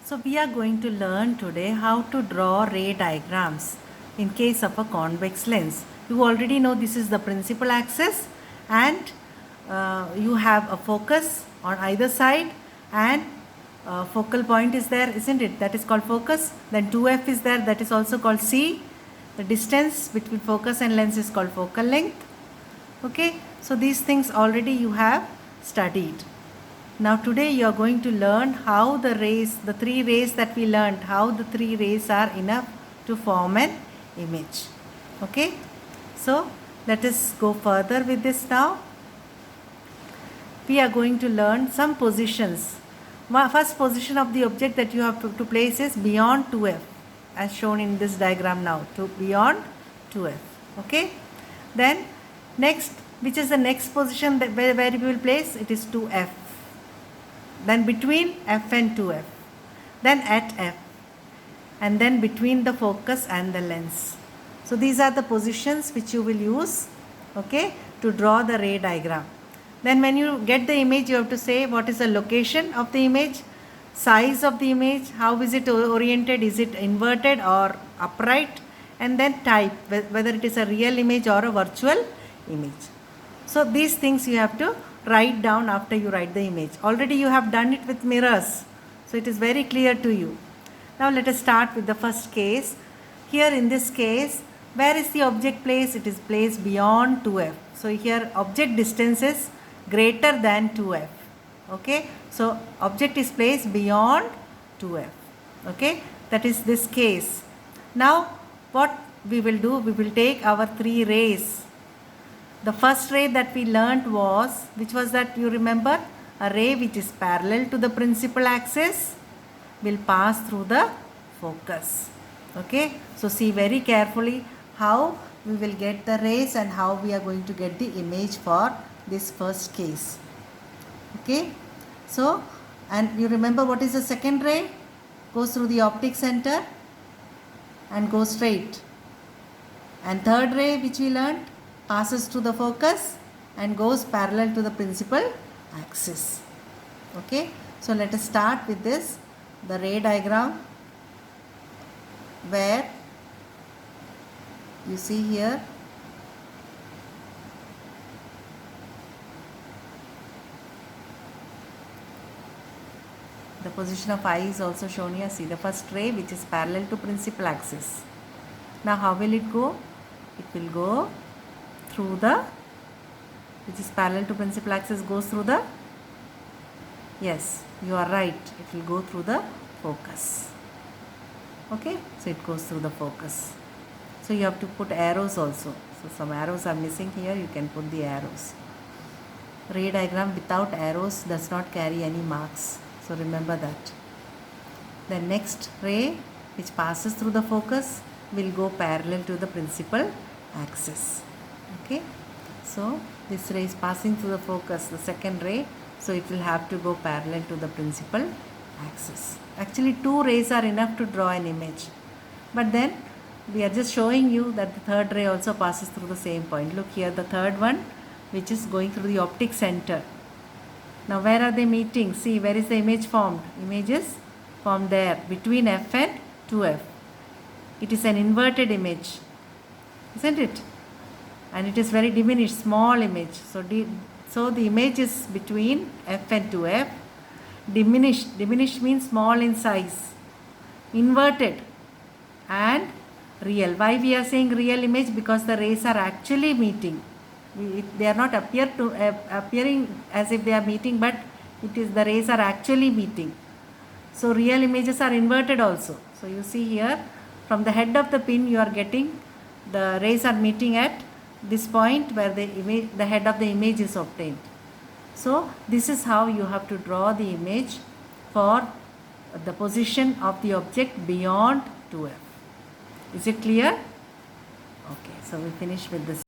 So we are going to learn today how to draw ray diagrams in case of a convex lens. You already know this is the principal axis and you have a focus on either side and focal point is there, isn't it? That is called focus. Then 2f is there, that is also called C. The distance between focus and lens is called focal length. Okay, so these things already you have studied. Now today you are going to learn how the three rays that we learned, how the three rays are enough to form an image. Okay, so let us go further with this now. We are going to learn some positions. First position of the object that you have to place is beyond 2f, as shown in this diagram now, to beyond 2f. Okay, then next, which is the next position that where we will place? It is 2f. Then between f and 2f, then at f, and then between the focus and the lens. So these are the positions which you will use, okay, to draw the ray diagram. Then when you get the image, you have to say what is the location of the image, size of the image, how is it oriented, is it inverted or upright, and then type, whether it is a real image or a virtual image. So these things you have to write down after you write the image. Already you have done it with mirrors, so it is very clear to you. Now let us start with the first case. Here in this case, where is the object placed? It is placed beyond 2f. So here object distance is greater than 2f. Okay, so object is placed beyond 2f. Okay, that is this case. Now what we will do, we will take our three rays. The first ray that we learnt was, which was that, you remember? A ray which is parallel to the principal axis will pass through the focus. Okay, so see very carefully how we will get the rays and how we are going to get the image for this first case. Okay, so, and you remember what is the second ray? Goes through the optic center and goes straight. And third ray which we learnt passes through the focus and goes parallel to the principal axis. Okay, so let us start with this, the ray diagram, where you see here the position of eye is also shown here. See the first ray which is parallel to principal axis. Now how will it go? It will go through the, which is parallel to principal axis, goes through the, yes, you are right, it will go through the focus. Okay, so it goes through the focus. So you have to put arrows also. So some arrows are missing here, you can put the arrows. Ray diagram without arrows does not carry any marks, so remember that. The next ray which passes through the focus will go parallel to the principal axis. Okay, so this ray is passing through the focus, the second ray, so it will have to go parallel to the principal axis. Actually two rays are enough to draw an image, but then we are just showing you that the third ray also passes through the same point. Look here, the third one which is going through the optic center. Now where are they meeting? See, where is the image formed? Image is formed there between f and 2f. It is an inverted image, isn't it? And it is very diminished, small image. So the image is between f and 2f. Diminished means small in size, inverted and real. Why we are saying real image? Because the rays are actually meeting. They are not appearing as if they are meeting, but it is the rays are actually meeting. So real images are inverted also. So you see here, from the head of the pin you are getting the rays are meeting at this point where the head of the image is obtained. So this is how you have to draw the image for the position of the object beyond 2f. Is it clear? Okay, so we finish with this.